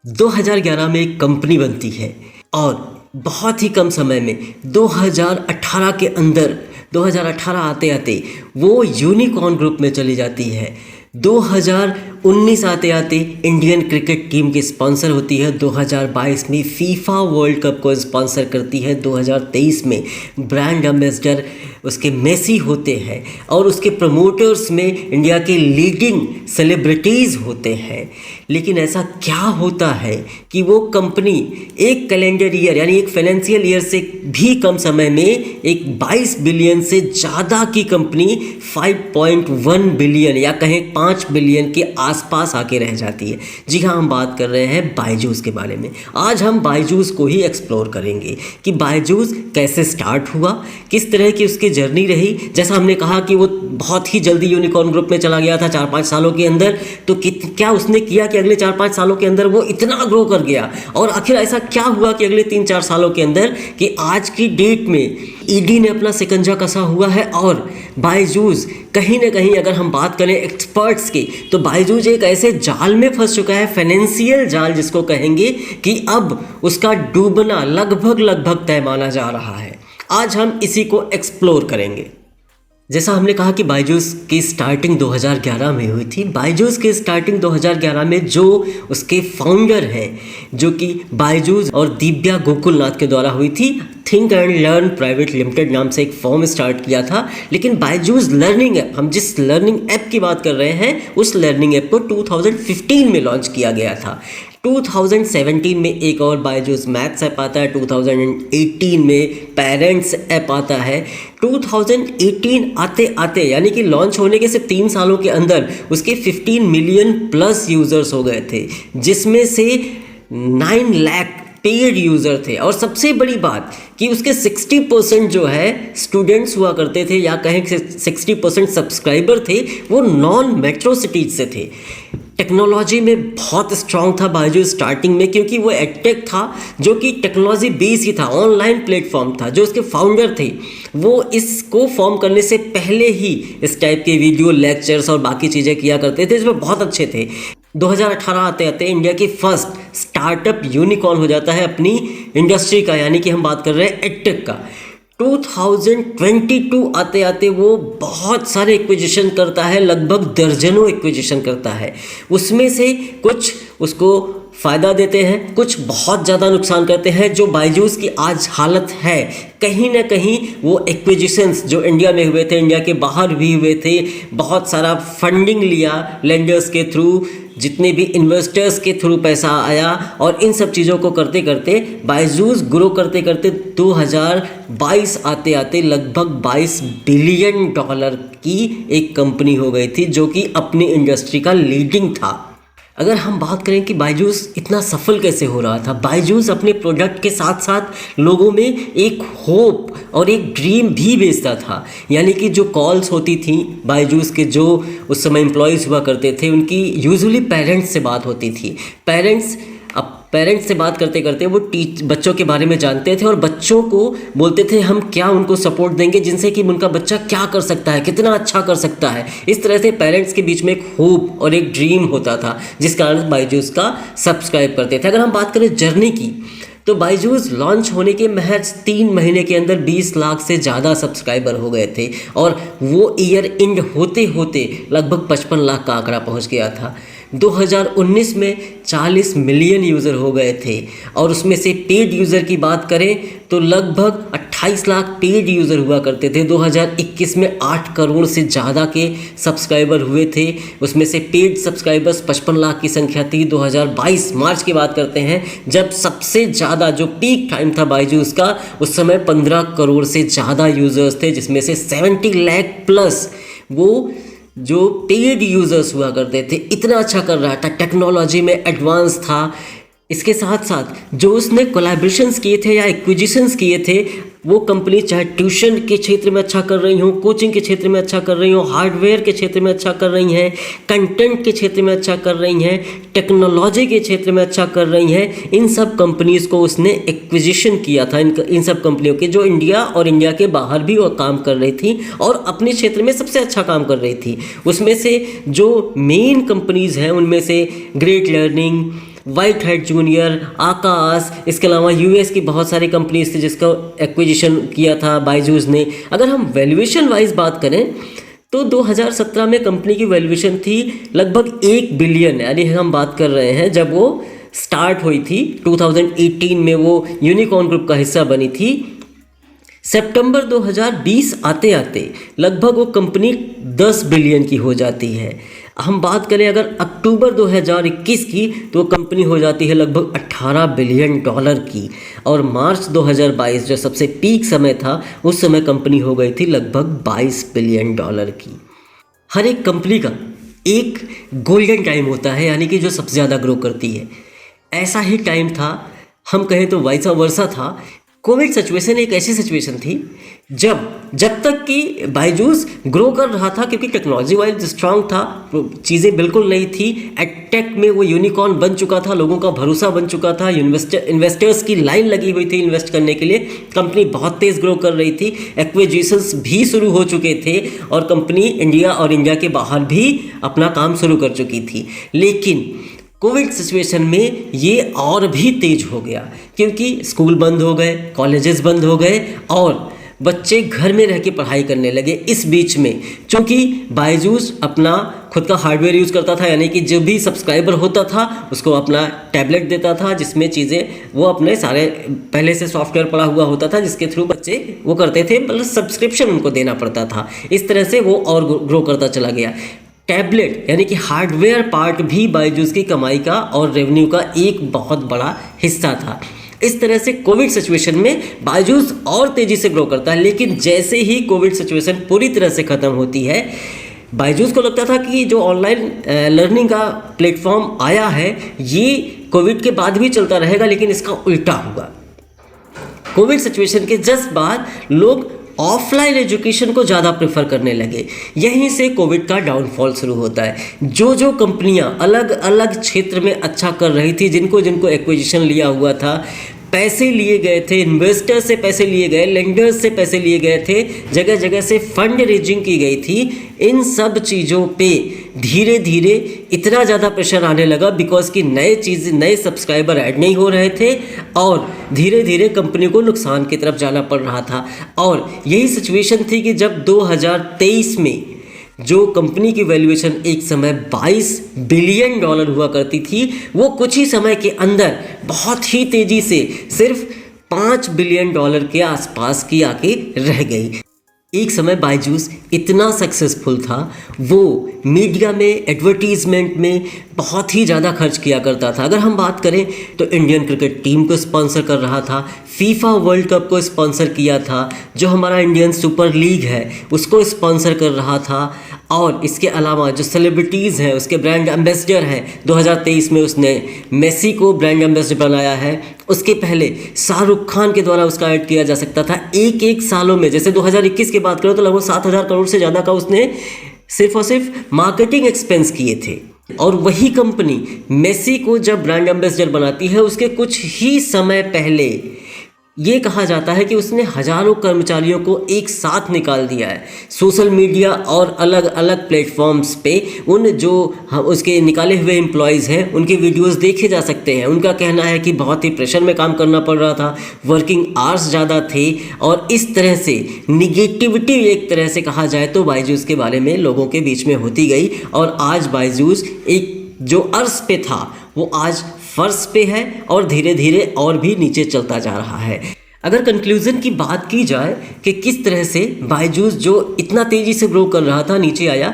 2011 में एक कंपनी बनती है और बहुत ही कम समय में 2018 के अंदर 2018 आते आते वो यूनिकॉर्न ग्रुप में चली जाती है। 2019 आते आते इंडियन क्रिकेट टीम की स्पॉन्सर होती है। 2022 में फीफा वर्ल्ड कप को स्पॉन्सर करती है। 2023 में ब्रांड एम्बेसडर उसके मेसी होते हैं और उसके प्रमोटर्स में इंडिया के लीडिंग सेलिब्रिटीज़ होते हैं। लेकिन ऐसा क्या होता है कि वो कंपनी एक कैलेंडर ईयर यानी एक फाइनेंशियल ईयर से भी कम समय में एक 22 बिलियन से ज़्यादा की कंपनी 5.1 बिलियन या कहें 5 बिलियन के आसपास आके रह जाती है। जी हाँ, हम बात कर रहे हैं बायजूस के बारे में। आज हम बायजूस को ही एक्सप्लोर करेंगे कि बायजूस कैसे स्टार्ट हुआ, किस तरह की उसकी जर्नी रही। जैसा हमने कहा कि वो बहुत ही जल्दी यूनिकॉर्न ग्रुप में चला गया था 4-5 सालों के अंदर, तो क्या उसने किया कि अगले 4-5 सालों के अंदर वो इतना ग्रो कर गया, और आखिर ऐसा क्या हुआ कि अगले 3-4 सालों के अंदर कि आज की डेट में ईडी ने अपना शिकंजा कसा हुआ है और बायजूस कहीं ना कहीं, अगर हम बात करें एक्सपर्ट्स की, तो बायजूस एक ऐसे जाल में फंस चुका है, फाइनेंशियल जाल जिसको कहेंगे, कि अब उसका डूबना लगभग तय माना जा रहा है। आज हम इसी को एक्सप्लोर करेंगे। जैसा हमने कहा कि बायजूस की स्टार्टिंग 2011 में हुई थी। बायजूस की स्टार्टिंग 2011 में जो उसके फाउंडर हैं, जो कि बायजूस और दिव्या गोकुलनाथ के द्वारा हुई थी, think and learn private limited नाम से एक फॉर्म स्टार्ट किया था। लेकिन बायजूस लर्निंग ऐप, हम जिस लर्निंग ऐप की बात कर रहे हैं, उस लर्निंग ऐप को 2015 में लॉन्च किया गया था। 2017 में एक और बायजूस मैथ्स ऐप आता है। 2018 में पेरेंट्स ऐप आता है। 2018 आते आते यानी कि लॉन्च होने के सिर्फ 3 सालों के अंदर उसके 15 मिलियन प्लस यूज़र्स हो गए थे, जिसमें से 9 लाख पेड यूज़र थे। और सबसे बड़ी बात कि उसके 60% जो है स्टूडेंट्स हुआ करते थे, या कहें 60% सब्सक्राइबर थे, वो नॉन मेट्रो सिटीज़ से थे। टेक्नोलॉजी में बहुत स्ट्रांग था बायजूस स्टार्टिंग में, क्योंकि वो एडटेक था जो कि टेक्नोलॉजी बेस ही था, ऑनलाइन प्लेटफॉर्म था। जो उसके फाउंडर थे वो इसको फॉर्म करने से पहले ही इस टाइप के वीडियो लेक्चर्स और बाकी चीज़ें किया करते थे, इसमें बहुत अच्छे थे। 2018 आते आते इंडिया की फर्स्ट स्टार्टअप यूनिकॉर्न हो जाता है अपनी इंडस्ट्री का, यानी कि हम बात कर रहे हैं एडटेक का। 2022 आते आते वो बहुत सारे एक्विजिशन करता है, लगभग दर्जनों एक्विजिशन करता है। उसमें से कुछ उसको फ़ायदा देते हैं, कुछ बहुत ज़्यादा नुकसान करते हैं। जो बायजूस की आज हालत है, कहीं ना कहीं वो एक्विजिशंस जो इंडिया में हुए थे, इंडिया के बाहर भी हुए थे, बहुत सारा फंडिंग लिया लेंडर्स के थ्रू, जितने भी इन्वेस्टर्स के थ्रू पैसा आया, और इन सब चीज़ों को करते करते बायजूस ग्रो करते करते 2022 आते आते लगभग $22 बिलियन की एक कंपनी हो गई थी, जो कि अपनी इंडस्ट्री का लीडिंग था। अगर हम बात करें कि बायजूस इतना सफल कैसे हो रहा था, बायजूस अपने प्रोडक्ट के साथ साथ लोगों में एक होप और एक ड्रीम भी बेचता था। यानी कि जो कॉल्स होती थी बायजूस के, जो उस समय एम्प्लॉयज़ हुआ करते थे, उनकी यूजुअली पेरेंट्स से बात होती थी। पेरेंट्स से बात करते करते वो बच्चों के बारे में जानते थे और बच्चों को बोलते थे हम क्या उनको सपोर्ट देंगे जिनसे कि उनका बच्चा क्या कर सकता है, कितना अच्छा कर सकता है। इस तरह से पेरेंट्स के बीच में एक होप और एक ड्रीम होता था, जिस कारण बायजूस का सब्सक्राइब करते थे। अगर हम बात करें जर्नी की, तो बायजूस लॉन्च होने के महज 3 महीने के अंदर 20 लाख से ज़्यादा सब्सक्राइबर हो गए थे, और वो ईयर एंड होते होते लगभग 55 लाख का आंकड़ा पहुंच गया था। 2019 में 40 मिलियन यूज़र हो गए थे, और उसमें से पेड यूज़र की बात करें तो लगभग 28 लाख पेड यूज़र हुआ करते थे। 2021 में 8 करोड़ से ज़्यादा के सब्सक्राइबर हुए थे, उसमें से पेड सब्सक्राइबर्स 55 लाख की संख्या थी। 2022 मार्च की बात करते हैं, जब सबसे ज़्यादा जो पीक टाइम था बायजूस का, उस समय 15 करोड़ से ज़्यादा यूज़र्स थे, जिसमें से 70 लाख प्लस वो जो पेड यूज़र्स हुआ करते थे। इतना अच्छा कर रहा था, टेक्नोलॉजी में एडवांस था। इसके साथ साथ जो उसने कोलैबोरेशंस किए थे या एक्विजिशंस किए थे, वो कंपनी चाहे ट्यूशन के क्षेत्र में अच्छा कर रही हो, कोचिंग के क्षेत्र में अच्छा कर रही हो, हार्डवेयर के क्षेत्र में अच्छा कर रही हैं, कंटेंट के क्षेत्र में अच्छा कर रही हैं, टेक्नोलॉजी के क्षेत्र में अच्छा कर रही हैं, इन सब कंपनीज़ को उसने एक्विजिशन किया था। इन सब कंपनियों के जो इंडिया और इंडिया के बाहर भी वो काम कर रही थी और अपने क्षेत्र में सबसे अच्छा काम कर रही थी। उसमें से जो मेन कंपनीज़ हैं, उनमें से great learning, white hat junior, Aakash, इसके अलावा यूएस की बहुत सारी कंपनीज थी जिसका एक्विजिशन किया था बायजूस ने। अगर हम वैल्यूएशन वाइज बात करें तो 2017 में कंपनी की वैल्यूएशन थी लगभग 1 बिलियन, यानी हम बात कर रहे हैं जब वो स्टार्ट हुई थी 2018 में, वो यूनिकॉर्न ग्रुप का हिस्सा बनी थी। सितंबर 2020 आते आते लगभग वो कंपनी 10 बिलियन की हो जाती है। हम बात करें अगर अक्टूबर 2021 की तो कंपनी हो जाती है लगभग 18 बिलियन डॉलर की, और मार्च 2022 जो सबसे पीक समय था उस समय कंपनी हो गई थी लगभग 22 बिलियन डॉलर की। हर एक कंपनी का एक गोल्डन टाइम होता है, यानी कि जो सबसे ज़्यादा ग्रो करती है। ऐसा ही टाइम था, हम कहें तो वाइसा वर्सा था। कोविड सिचुएशन एक ऐसी सिचुएशन थी जब तक कि बायजूस ग्रो कर रहा था, क्योंकि टेक्नोलॉजी वाइज स्ट्रांग था, चीज़ें बिल्कुल नहीं थी। एडटेक में वो यूनिकॉर्न बन चुका था, लोगों का भरोसा बन चुका था, इन्वेस्टर्स की लाइन लगी हुई थी इन्वेस्ट करने के लिए। कंपनी बहुत तेज़ ग्रो कर रही थी, एक्विजिशंस भी शुरू हो चुके थे और कंपनी इंडिया और इंडिया के बाहर भी अपना काम शुरू कर चुकी थी। लेकिन कोविड सिचुएशन में ये और भी तेज हो गया, क्योंकि स्कूल बंद हो गए, कॉलेजेस बंद हो गए और बच्चे घर में रह के पढ़ाई करने लगे। इस बीच में चूँकि बायजूस अपना खुद का हार्डवेयर यूज़ करता था, यानी कि जो भी सब्सक्राइबर होता था उसको अपना टैबलेट देता था जिसमें चीज़ें वो अपने सारे पहले से सॉफ्टवेयर पड़ा हुआ होता था जिसके थ्रू बच्चे वो करते थे, मतलब सब्सक्रिप्शन उनको देना पड़ता था। इस तरह से वो और ग्रो करता चला गया। टैबलेट यानी कि हार्डवेयर पार्ट भी बायजूस की कमाई का और रेवेन्यू का एक बहुत बड़ा हिस्सा था। इस तरह से कोविड सिचुएशन में बायजूस और तेज़ी से ग्रो करता है। लेकिन जैसे ही कोविड सिचुएशन पूरी तरह से ख़त्म होती है, बायजूस को लगता था कि जो ऑनलाइन लर्निंग का प्लेटफॉर्म आया है ये कोविड के बाद भी चलता रहेगा, लेकिन इसका उल्टा हुआ। कोविड सिचुएशन के जस्ट बाद लोग ऑफलाइन एजुकेशन को ज़्यादा प्रेफर करने लगे। यहीं से कोविड का डाउनफॉल शुरू होता है। जो कंपनियां अलग अलग क्षेत्र में अच्छा कर रही थी, जिनको एक्विजिशन लिया हुआ था, पैसे लिए गए थे, इन्वेस्टर्स से पैसे लिए गए, लेंडर्स से पैसे लिए गए थे, जगह जगह से फंड रेजिंग की गई थी, इन सब चीज़ों पे धीरे धीरे इतना ज़्यादा प्रेशर आने लगा बिकॉज कि नए सब्सक्राइबर ऐड नहीं हो रहे थे और धीरे धीरे कंपनी को नुकसान की तरफ जाना पड़ रहा था। और यही सिचुएशन थी कि जब 2023 में जो कंपनी की वैल्यूएशन एक समय 22 बिलियन डॉलर हुआ करती थी, वो कुछ ही समय के अंदर बहुत ही तेज़ी से सिर्फ 5 बिलियन डॉलर के आसपास की आके रह गई। एक समय बायजूस इतना सक्सेसफुल था, वो मीडिया में, एडवर्टीजमेंट में बहुत ही ज़्यादा खर्च किया करता था। अगर हम बात करें तो इंडियन क्रिकेट टीम को स्पॉन्सर कर रहा था, फीफा वर्ल्ड कप को स्पॉन्सर किया था, जो हमारा इंडियन सुपर लीग है उसको स्पॉन्सर कर रहा था, और इसके अलावा जो सेलिब्रिटीज़ हैं उसके ब्रांड एम्बेसडर हैं। 2023 में उसने मेसी को ब्रांड एम्बेसडर बनाया है। उसके पहले शाहरुख खान के द्वारा उसका ऐड किया जा सकता था। एक सालों में, जैसे 2021 की बात करो तो लगभग 7,000 करोड़ से ज़्यादा का उसने सिर्फ और सिर्फ मार्केटिंग एक्सपेंस किए थे। और वही कंपनी मेसी को जब ब्रांड एम्बेसडर बनाती है, उसके कुछ ही समय पहले ये कहा जाता है कि उसने हजारों कर्मचारियों को एक साथ निकाल दिया है। सोशल मीडिया और अलग अलग प्लेटफॉर्म्स पे उन जो उसके निकाले हुए एम्प्लॉयज़ हैं उनके वीडियोस देखे जा सकते हैं। उनका कहना है कि बहुत ही प्रेशर में काम करना पड़ रहा था, वर्किंग आवर्स ज़्यादा थे, और इस तरह से निगेटिविटी एक तरह से कहा जाए तो बायजूस के बारे में लोगों के बीच में होती गई। और आज बायजूस एक जो अर्श पे था वो आज फर्श पे है और धीरे धीरे और भी नीचे चलता जा रहा है। अगर कंक्लूज़न की बात की जाए कि किस तरह से बायजूस जो इतना तेज़ी से ग्रो कर रहा था नीचे आया,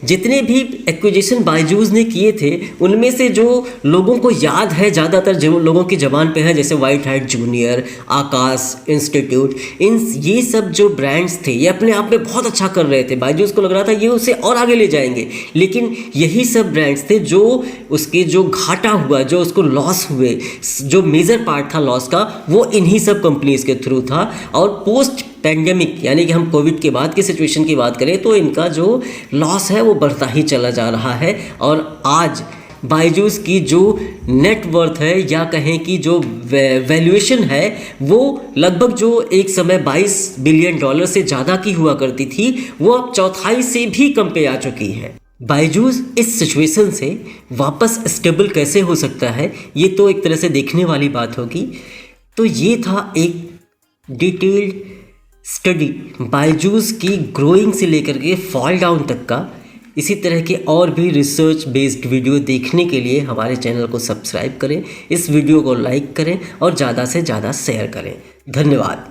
जितने भी एक्विजिशन बायजूस ने किए थे उनमें से जो लोगों को याद है ज़्यादातर, जो लोगों की ज़बान पे है, जैसे वाइट हैट जूनियर, आकाश इंस्टीट्यूट, ये सब जो ब्रांड्स थे ये अपने आप में बहुत अच्छा कर रहे थे। बायजूस को लग रहा था ये उसे और आगे ले जाएंगे, लेकिन यही सब ब्रांड्स थे जो उसके जो घाटा हुआ, जो उसको लॉस हुए, जो मेजर पार्ट था लॉस का, वो इन्हीं सब कंपनीज के थ्रू था। और पोस्ट पैंडेमिक यानी कि हम कोविड के बाद की सिचुएशन की बात करें तो इनका जो लॉस है वो बढ़ता ही चला जा रहा है। और आज बायजूस की जो नेट वर्थ है या कहें कि जो वैल्यूएशन है वो लगभग जो एक समय 22 बिलियन डॉलर से ज़्यादा की हुआ करती थी, वो अब चौथाई से भी कम पे आ चुकी है। बायजूस इस सिचुएशन से वापस स्टेबल कैसे हो सकता है, ये तो एक तरह से देखने वाली बात होगी। तो ये था एक डिटेल्ड स्टडी बायजूस की ग्रोइंग से लेकर के फॉल डाउन तक का। इसी तरह के और भी रिसर्च बेस्ड वीडियो देखने के लिए हमारे चैनल को सब्सक्राइब करें, इस वीडियो को लाइक करें और ज़्यादा से ज़्यादा शेयर करें। धन्यवाद।